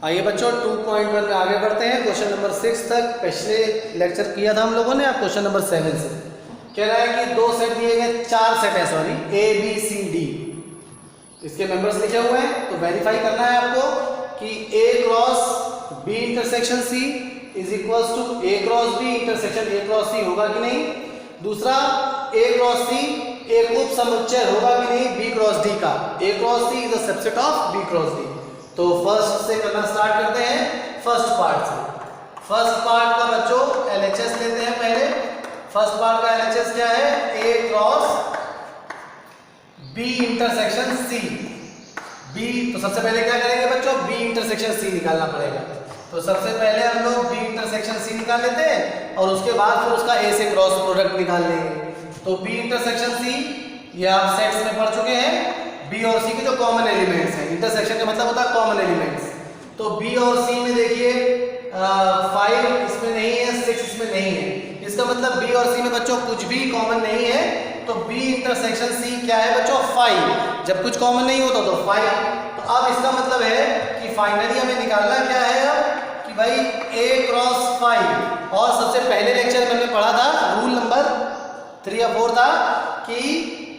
आइए बच्चों 2.1 में आगे बढ़ते हैं। क्वेश्चन नंबर 6 तक पिछले लेक्चर किया था हम लोगों ने। अब क्वेश्चन नंबर 7 से कह रहा है कि 2 सेट दिए गए, 4 सेट है sorry, A B C D, इसके मेंबर्स लिखे हुए हैं। तो वेरीफाई करना है आपको कि A cross B intersection C is equals to A cross B intersection A cross C होगा कि नहीं। दूसरा, ए क्रॉस सी एक उप समुच्चय होगा कि नहीं बी क्रॉस डी का। A cross C is a subset of B cross D. तो फर्स्ट से करना स्टार्ट करते हैं, फर्स्ट पार्ट से। फर्स्ट पार्ट का बच्चों एलएचएस लेते हैं पहले। फर्स्ट पार्ट का एलएचएस क्या है? A cross B intersection C. B, तो सबसे पहले क्या करेंगे बच्चों? बी इंटरसेक्शन सी निकालना पड़ेगा। तो सबसे पहले हम लोग बी इंटरसेक्शन सी निकाल लेते हैं और उसके बाद फिर उसका ए से क्रॉस प्रोडक्ट निकाल लेंगे। तो बी इंटरसेक्शन सी, ये आप सेट्स में पढ़ चुके हैं। बी और सी के जो कॉमन एलिमेंट्स हैं, इंटरसेक्शन का मतलब होता है कॉमन एलिमेंट्स। तो बी और सी में देखिए 5 इसमें नहीं है, 6 इसमें नहीं है। इसका मतलब बी और सी में बच्चों कुछ भी कॉमन नहीं है। तो बी इंटरसेक्शन सी क्या है बच्चों? 5। जब कुछ कॉमन नहीं होता तो 5। तो अब इसका मतलब है कि फाइनली हमें निकालना क्या है अब कि भाई a क्रॉस 5। और सबसे पहले लेक्चर में हमने पढ़ा था, रूल नंबर 3 या 4 था कि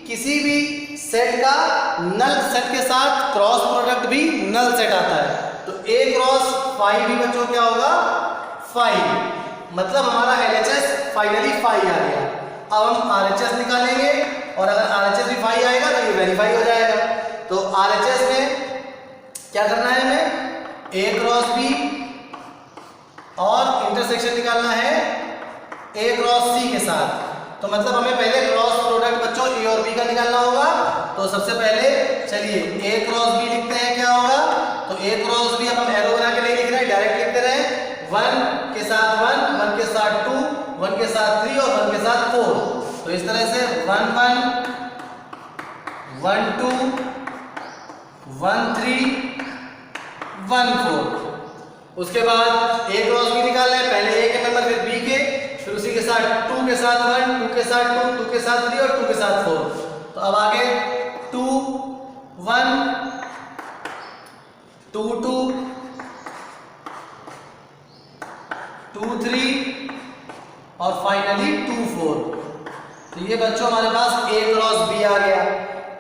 किसी भी सेट का नल सेट के साथ क्रॉस प्रोडक्ट भी नल सेट आता है। तो a क्रॉस 5 भी बच्चों क्या होगा? 5। मतलब हमारा LHS फाइनली 5 आ गया। अब हम RHS निकालेंगे और अगर RHS भी 5 आएगा तो ये वेरीफाई हो जाएगा। तो RHS में क्या करना है हमें? a क्रॉस b और इंटरसेक्शन निकालना है a क्रॉस c के साथ। तो मतलब हमें पहले क्रॉस प्रोडक्ट बच्चों a और b का निकालना होगा। तो सबसे पहले चलिए a क्रॉस b लिखते हैं, क्या होगा? तो a क्रॉस b, अब हम एरो बना के नहीं लिख रहे हैं, डायरेक्ट लिखते रहे। 1 के साथ 1, 1 के साथ 2, 1 के साथ 3 और 1 के साथ 4। तो इस तरह से 1 1 1 2 1 3 1 4। उसके बाद a क्रॉस b निकालना है, पहले a के मेंबर फिर b के, फिर उसी के साथ 2 के साथ 1, 2 के साथ 2, 2 के साथ 3 और 2 के साथ 4। तो अब आगे 2 1 2 2 2 3 और फाइनली 2 4। तो ये बच्चों हमारे पास a क्रॉस b आ गया।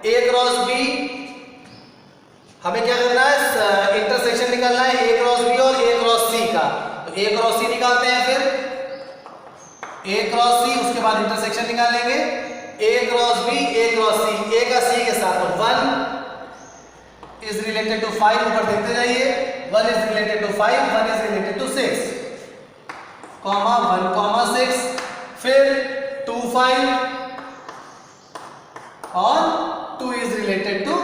a क्रॉस b हमें क्या करना है? इंटरसेक्शन निकालना है a क्रॉस b और a क्रॉस c का। तो a क्रॉस c निकालते हैं, फिर a क्रॉस c, उसके बाद इंटरसेक्शन निकालेंगे a cross b a cross c, a का c के साथ। 1 इज रिलेटेड टू 5, ऊपर देखते जाइए। 1 is related to 5, 1 is related to 6, comma 1 comma 6, फिर 2 5 और 2 इज रिलेटेड टू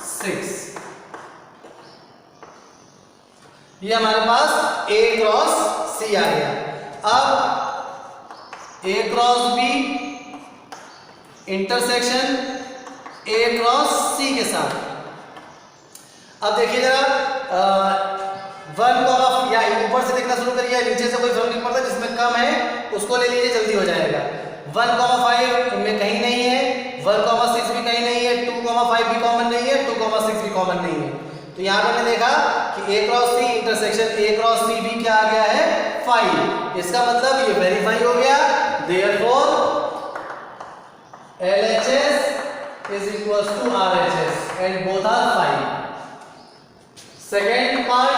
6। ये हमारे पास a क्रॉस c आ गया। अब a cross b intersection a cross c के साथ। अब देखिए जरा 1 कॉमा, या ऊपर से देखना शुरू करिए, नीचे से कोई फर्क नहीं पड़ता, जिसमें कम है उसको ले लीजिए, जल्दी हो जाएगा। 1 कॉमा 5 इनमें कहीं नहीं है, 1 कॉमा 6 भी कहीं नहीं है, 2 कॉमा 5 भी कॉमन नहीं है, 2 कॉमा 6 भी कॉमन नहीं है। तो यहाँ पे मैंने देखा कि a cross c intersection a cross c भी क्या आ गया है? 5। इसका मतलब ये वेरीफाई हो गया। Therefore LHS is equals to RHS and both are 5. Second part,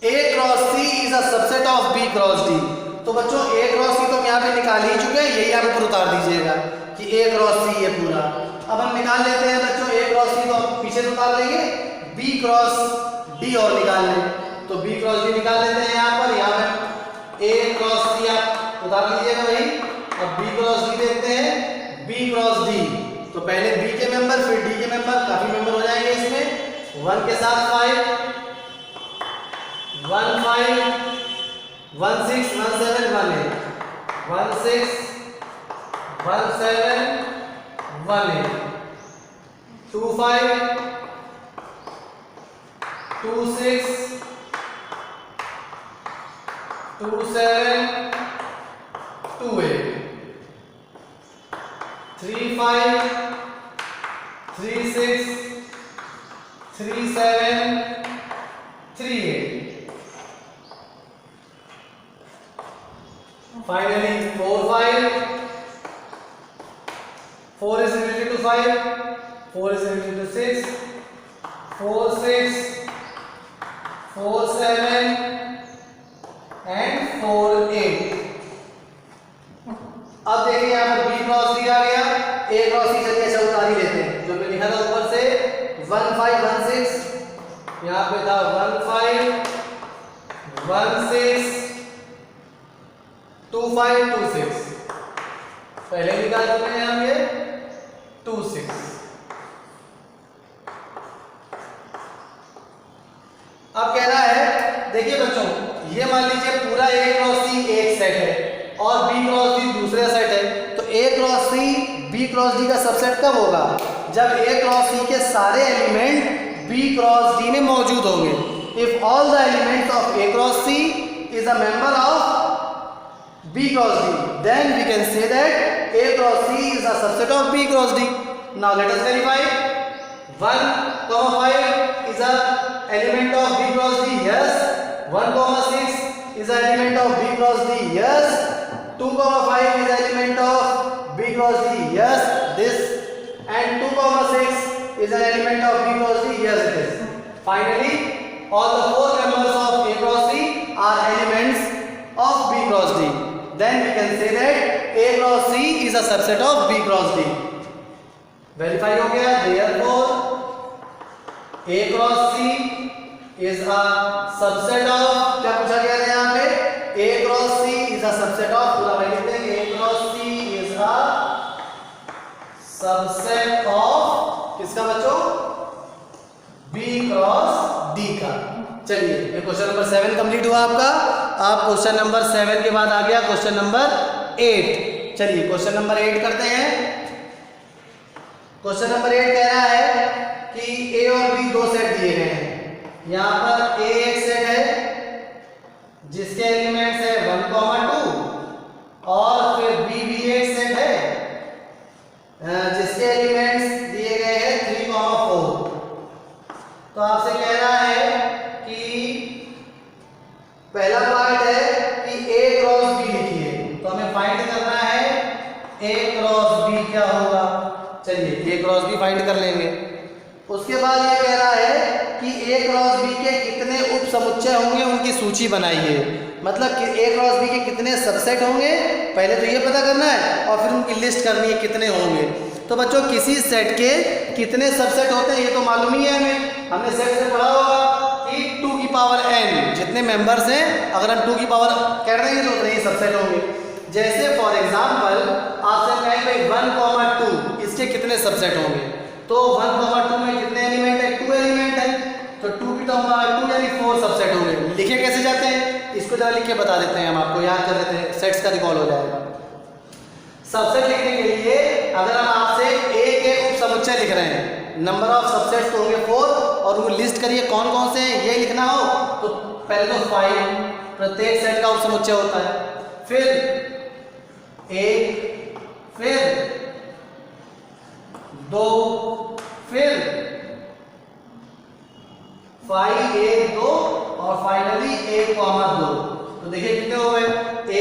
a cross c is a subset of b cross d. तो बच्चों a क्रॉस c तो हम यहाँ पे निकाल ही चुके हैं, यही यहाँ पर उतार दीजिएगा कि a क्रॉस c ये पूरा। अब हम निकाल लेते हैं बच्चों a क्रॉस c, तो हम पीछे से उतार लेंगे, b क्रॉस d और निकाल लें। तो b क्रॉस d निकाल लेते हैं यहाँ पर, यहाँ पे a क्रॉस c आप उतार लीजिएगा भाई। अब b क्रॉस d देखते हैं, b क्रॉस d। तो पहले b के मेंबर फिर d के मेंबर, काफी मेंबर हो जाएंगे इसमें। 1 के साथ 5, 1 5 1 6 1 7 1 8, 1 6 1 7 1 8, 2 5 2 6 2 7 2 8, 3 5 3 6 3 7 finally 4 5, 4 is related to 5, 4 is related to 6, 4 6, 4 7 and 4 8। अब देखिए यहाँ पर B क्रॉस D आ गया, A क्रॉस C चलिए अच्छा उतार ही लेते हैं, जो मैंने लिखा था ऊपर से 1 5 1 6, यहाँ पे था 1 5 1 6 2 5 2 6, पहले निकाल चुके हैं हम ये 2 6। अब कह रहा है देखिए बच्चों, ये मान लीजिए पूरा A क्रॉस C एक सेट है और B क्रॉस D दूसरा सेट है, तो A cross C B cross D का सबसेट कब होगा? जब A क्रॉस C के सारे एलिमेंट B क्रॉस D में मौजूद होंगे। If all the elements of A cross C is a member of B cross D, then we can say that A cross C is a subset of B cross D. Now let us verify. 1, 5 is a element of B cross D. Yes. 1, 6 is a element of B cross D. Yes. 2, 5 is a element of B cross D. Yes. This and 2, 6 is an element of B cross D. Yes, it is. Finally, all the 4 members of A cross C are elements of B cross D. Then we can say that A cross C is a subset of B cross D. Verify हो गया। Therefore, A cross C is a subset of, क्या पूछा गया था यहाँ पे? A cross C is a subset of, पूरा वही लिखते हैं, A cross C is a subset of किसका बच्चों? B cross D का। चलिए ये क्वेश्चन नंबर 7 कंप्लीट हुआ आपका। आप क्वेश्चन नंबर 7 के बाद आ गया क्वेश्चन नंबर 8। चलिए क्वेश्चन नंबर 8 करते हैं। क्वेश्चन नंबर 8 कह रहा है कि A और B दो सेट दिए गए हैं। यहाँ पर A एक सेट है जिसके एलिमेंट्स है 1, 2 और फिर B भी एक सेट है जिसके एलिमेंट्स दिए गए हैं 3, 4। तो आपसे कह रहा है कि पहला पार्ट है कि A क्रॉस B लिखिए, तो हमें फाइंड करना है A क्रॉस B क्या होगा। चलिए A क्रॉस B फाइंड कर लेंगे। उसके बाद ये कह रहा है कि A क्रॉस B के कितने उप समुच्चय होंगे उनकी सूची बनाइए, मतलब कि A क्रॉस B के कितने सबसेट होंगे पहले तो ये पता करना है और फिर उनकी लिस्ट करनी है कितने होंगे। तो बच्चों किसी सेट के कितने सबसेट होते हैं ये तो मालूम ही है हमें, हमने सेट से पढ़ा होगा कि 2 की पावर n जितने मेंबर्स हैं अगर हम 2 की पावर कर देंगे तो उतने ही सबसेट होंगे। जैसे फॉर एग्जांपल आपसे कहें भाई 1, 2 इसके कितने सबसेट होंगे, तो 1, 2 में कितने एलिमेंट है? 2 एलिमेंट है, तो 2 की तो 2 यानी 4 सबसेट होंगे। लिखे कैसे जाते हैं इसको जरा लिख के बता देते हैं, हम आपको याद कर देते हैं, सेट्स का रिकॉल हो जाएगा। सबसेट लिखने के लिए अगर हम आपसे A के उप समुच्चय लिख रहे हैं, नंबर ऑफ सबसेट्स तो होंगे 4 और उनको लिस्ट करिए कौन कौन से हैं ये लिखना हो तो पहले तो 5 प्रत्येक सेट का उप समुच्चय होता है, फिर 1, फिर 2, फिर 5 1 2 और फाइनली 1, 2। तो देखिए कितने हो गए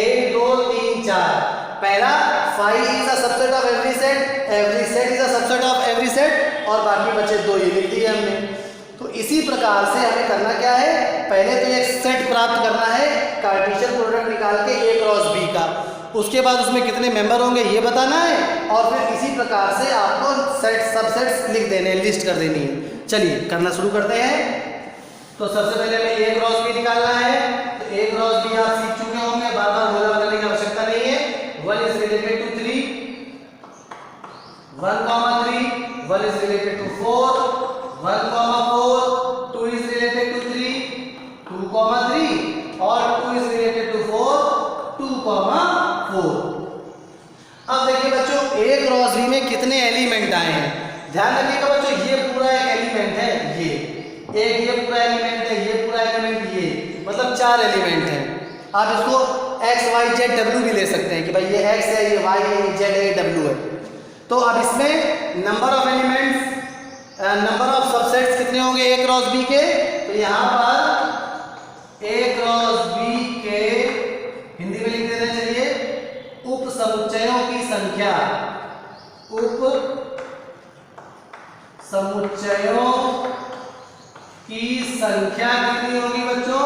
1 2 3 4। पहला 5 is a subset of every set is a subset of every set और बाकी बचे 2 ये लिख दिए हमने। तो इसी प्रकार से हमें करना क्या है, पहले तो एक सेट प्राप्त करना है कार्टेशियन प्रोडक्ट निकाल के A क्रॉस B का, उसके बाद उसमें कितने मेंबर होंगे ये बताना है और फिर इसी प्रकार से आपको सेट सबसेट्स लिख देने हैं, लिस्ट कर देनी है। चलिए करना शुरू करते हैं। तो सबसे पहले हमें A क्रॉस B निकालना है, तो A क्रॉस B आप सीख चुके होंगे, बार बार बोला करने की आवश्यकता नहीं है। 1 is related to 3, 1, 3, 1 is related to 4, 1, 4, 2 is related to 3, 2, 3 और 2 is related to 4, 2, 4। अब देखिए बच्चों A क्रॉस B में कितने एलिमेंट आए हैं, ध्यान रखिएगा बच्चों, ये पूरा एक एलिमेंट है, ये पूरा एलिमेंट है, ये पूरा एलिमेंट, ये मतलब 4 एलिमेंट हैं। आप इसको x y z w भी ले सकते हैं कि भाई ये x है, ये y है, ये z है, ये w है। तो अब इसमें number of elements, number of subsets कितने होंगे A क्रॉस B के, तो यहाँ पर A क्रॉस B के हिंदी में लिख देते हैं, चलिए संख्या उप समुच्चयों की संख्या कितनी होगी बच्चों?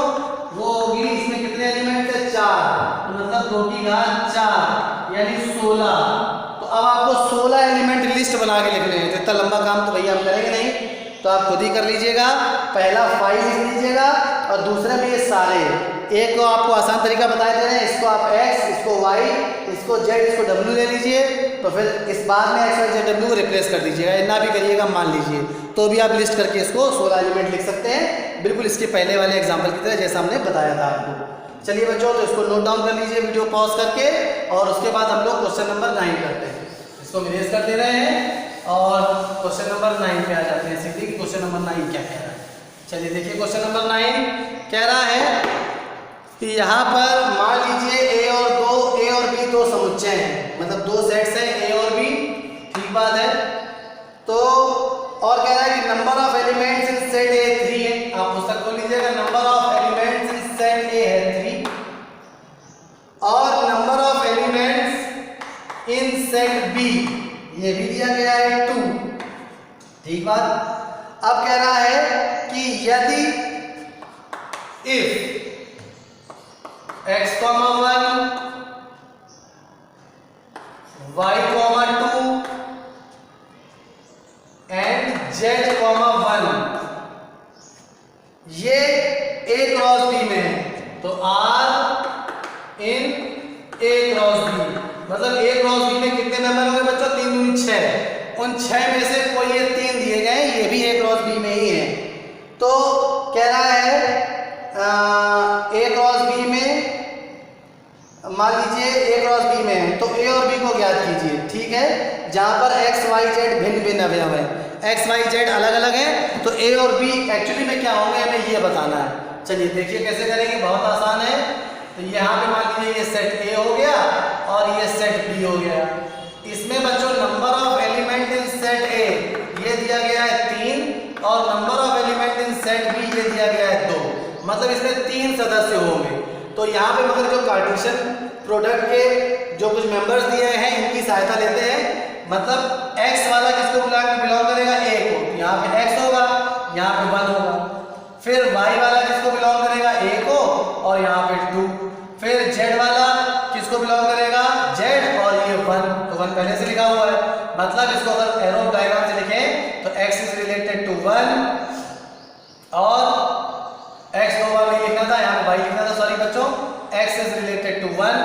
वो होगी, इसमें कितने एलिमेंट है? 4, तो मतलब 2 की घात 4 यानी 16। तो अब आपको 16 एलिमेंट लिस्ट बना के लिखने हैं। तो इतना लंबा काम तो भैया हम करेंगे नहीं, तो आप खुद ही कर लीजिएगा। पहला 5 लिख लीजिएगा और दूसरे में ये सारे, एक को आपको आसान तरीका बताए दे रहे हैं, इसको आप x, इसको y, इसको z, इसको w ले लीजिए। तो फिर इस बाद में x, y, z, w को रिप्लेस कर दीजिएगा, इतना भी करिएगा मान लीजिए, तो भी आप लिस्ट करके इसको 16 एलिमेंट लिख सकते हैं, बिल्कुल इसके पहले वाले एग्जाम्पल की तरह जैसा हमने बताया था आपको। चलिए बच्चों, तो इसको नोट डाउन कर लीजिए वीडियो पॉज करके, और उसके बाद हम लोग क्वेश्चन नंबर 9 करते हैं। इसको इरेज कर दे रहे हैं और क्वेश्चन नंबर 9 पे आ जाते हैं सीधे कि क्वेश्चन नंबर 9 क्या कह रहा है। चलिए देखिए, क्वेश्चन नंबर 9 कह रहा है कि यहाँ पर मान लीजिए a और b दो समुच्चय हैं, मतलब दो सेट्स हैं a और b, ठीक बात है। तो और कह रहा है कि number of elements in set A 3 है। आप पुस्तक खोल लीजिएगा, number of elements in set A है 3 और number of elements in set B ये भी दिया गया है 2, ठीक बात। अब कह रहा है कि यदि if x, 1 y, 2 and z, 1 ये A क्रॉस B में है, तो R in A cross B, मतलब A क्रॉस B में कितने मेंबर होंगे बच्चों? 3 दूनी 6, उन 6 में से कोई ये 3 दिए गए, ये भी A क्रॉस B में ही है। तो कह रहा है A क्रॉस B में, मान लीजिए A क्रॉस B में है, तो A और B को ज्ञात कीजिए, ठीक है। जहां पर x, y, z भिन्न भिन्न अवयव है, x, y, z अलग अलग है, तो A और B एक्चुअली में क्या होंगे हमें ये बताना है। चलिए देखिए कैसे करेंगे, बहुत आसान है। तो यहाँ पे मान लीजिए ये सेट A हो गया और ये सेट B हो गया। इसमें बच्चों number of element in set A ये दिया गया है 3 और number of element in set B ये दिया गया है 2, मतलब इसमें 3 सदस्य होंगे। तो यहाँ पे मगर जो कार्टेशियन प्रोडक्ट के जो कुछ मेंबर्स दिए हैं इनकी सहायता लेते हैं, मतलब x वाला किसको बिलोंग करेगा? A को, यहाँ पे x होगा, यहाँ पे 1 होगा। फिर y वाला किसको बिलोंग करेगा? A को, और यहाँ पे 2। फिर z वाला किसको बिलोंग करेगा? z, और ये 1, तो 1 पहले से लिखा हुआ है, मतलब इसको अगर एरो डायग्राम से लिखें तो x इज रिलेटेड टू 1 और x को 1 नहीं लिखना था, यहाँ पे y लिखना था, सॉरी बच्चों, x इज रिलेटेड टू 1,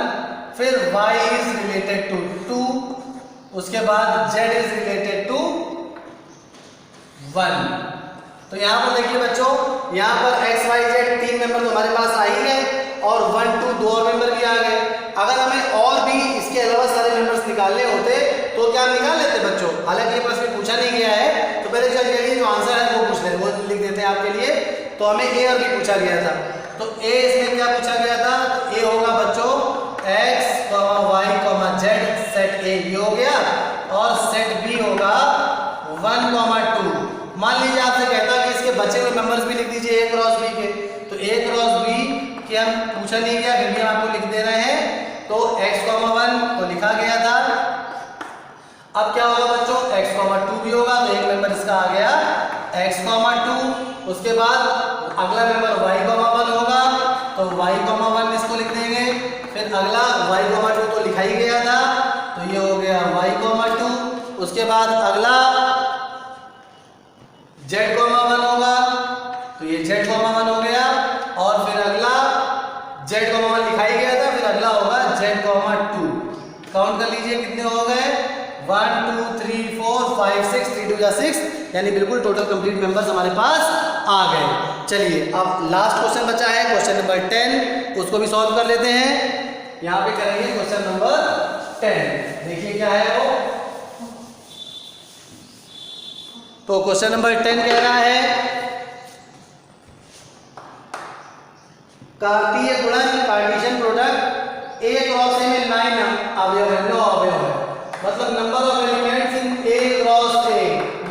फिर y इज रिलेटेड टू 2, उसके बाद z इज रिलेटेड टू 1। तो यहाँ पर देखिए बच्चों, यहाँ पर x, y, z 3 मेंबर तो हमारे पास आ ही गए और 1, 2 दो और मेंबर भी आ गए। अगर हमें और भी इसके अलावा सारे मेंबर्स निकालने होते तो क्या हम निकाल लेते बच्चों? हालांकि ये प्रश्न पूछा नहीं गया है, तो पहले चलिए जो आंसर है वो पूछ लेते, वो लिख देते हैं आपके लिए। तो हमें A और B पूछा गया था, तो A इसमें क्या पूछा गया था? A होगा बच्चों x, y, z set A ये हो गया, और सेट B होगा 1, 2। मान लीजिए आपसे कहता कि इसके बचे हुए मेंबर्स भी लिख दीजिए A क्रॉस B के, तो A क्रॉस B के हम पूछा नहीं गया, फिर भी हम आपको लिख दे रहे हैं। तो x, 1 तो लिखा गया था। अब क्या होगा बच्चों? x, 2 भी होगा, तो एक मेंबर इसका आ गया x, 2। उसके बाद अगला मेंबर y, 1 होगा, तो y, 1 इसको लिख देंगे। फिर अगला y, 2 तो लिखा ही गया था, तो ये हो गया y, 2। उसके बाद अगला z, 1 होगा, तो ये z, 1 हो गया, और फिर अगला z, 1 लिखा ही गया था, फिर अगला होगा z, 2। काउंट कर लीजिए कितने हो गए? 1, 2, 3, 4, 5, 6, 3 2 6, यानी बिल्कुल टोटल कंप्लीट मेंबर्स हमारे पास आ गए। चलिए अब लास्ट क्वेश्चन बचा है, क्वेश्चन नंबर 10, उसको भी सॉल्व कर लेते हैं। यहाँ पे करेंगे क्वेश्चन नंबर 10, देखिए क्या है वो। तो क्वेश्चन नंबर 10 कह रहा है कार्तीय गुणन Cartesian product A cross A में 9 अवयव है, 9 अवयव है, मतलब number of elements in A cross A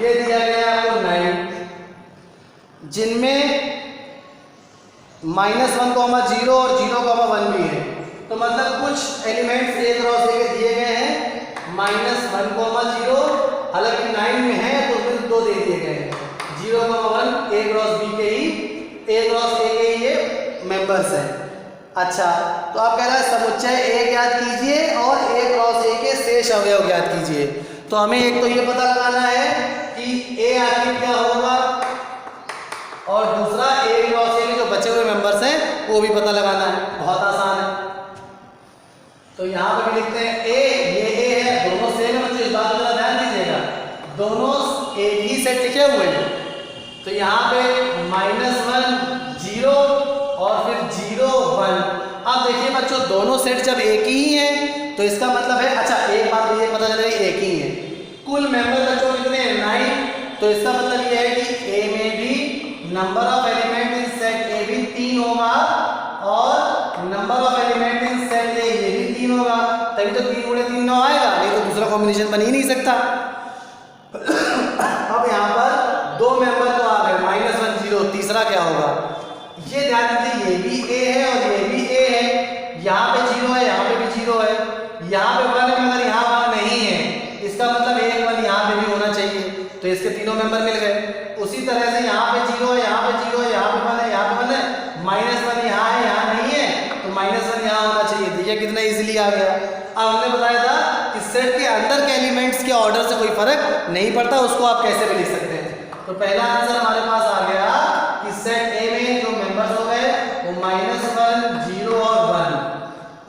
ये दिया गया है आपको 9, जिनमें -1, 0 और 0, 1 भी है। तो मतलब कुछ एलिमेंट्स A क्रॉस A के दिए गए हैं -1,0, हालांकि 9 में है तो उसमें 2 दे दिए गए हैं। 0,1 A क्रॉस B के ही A क्रॉस A के ही ये मेंबर्स हैं। अच्छा, तो आप कह रहे हैं समुच्चय A ज्ञात कीजिए और A क्रॉस A के शेष अवयव ज्ञात कीजिए। तो हमें एक तो ये पता लगाना है कि A आखिर क्या होगा, और दूसरा A क्रॉस A के जो बचे हुए मेंबर्स हैं वो भी पता लगाना है। बहुत आसान है। तो यहाँ पर भी लिखते हैं A, ये A है, दोनों सेम है बच्चों, इस बात पर ध्यान दीजिएगा, दोनों एक ही सेट लिखे हुए हैं। तो यहाँ पे -1 0 और फिर 0 1। अब देखिए बच्चों, दोनों सेट जब एक ही हैं तो इसका मतलब है, अच्छा एक बात ये पता चले एक ही है, कुल मेंबर बच्चों कितने हैं 9। तो इसका मतलब ये है कि A में भी number of element in set A भी 3 होगा और number of element in set A ये भी 3 होगा, तभी तो 3 × 3 9 आएगा, नहीं तो दूसरा कॉम्बिनेशन बन ही नहीं सकता। अब यहाँ पर 2 मेंबर तो आ गए, -1 0, तीसरा क्या होगा, ये ध्यान दीजिए, ये भी A है और ये भी A है, यहाँ पे 0 है, यहाँ पे भी 0 है, यहाँ पे 1 है मगर यहाँ 1 नहीं है, इसका मतलब 1 1 यहाँ पे भी होना चाहिए, तो इसके तीनों मेंबर मिल गए। उसी तरह से यहाँ पे 0 है, यहाँ पे 0 है, यहाँ पे 1 है, यहाँ पे 1 है, -1 यहाँ है, यहाँ नहीं है, तो -1 यहाँ होना चाहिए। देखिए कितना इजीली आ गया। अब हमने बताया था कि सेट के अंदर के एलिमेंट्स के ऑर्डर से कोई फर्क नहीं पड़ता, उसको आप कैसे भी लिख सकते हैं। तो पहला आंसर हमारे पास आ गया कि सेट A में जो मेंबर्स हो गए वो -1 0 और 1।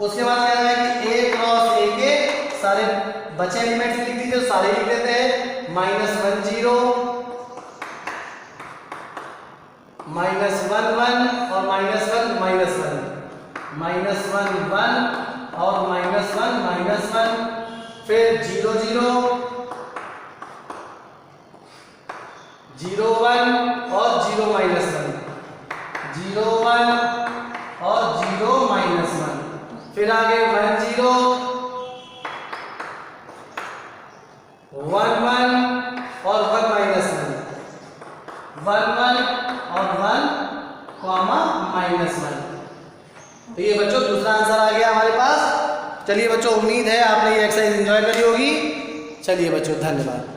उसके बाद कह रहा है कि A क्रॉस A के सारे बचे एलिमेंट्स लिख दीजिए, सारे लिख देते हैं, -1 0 -1 1 और -1 -1 -1 1 और -1 -1, फिर 0 0 0 1 और 0 -1 0 1 और 0 -1, फिर आगे 1 0 1 1 और 1 -1 1 1 और 1 -1। तो ये बच्चों दूसरा आंसर आ गया हमारे पास। चलिए बच्चों, उम्मीद है आपने ये एक्सरसाइज एंजॉय करी होगी। चलिए बच्चों, धन्यवाद।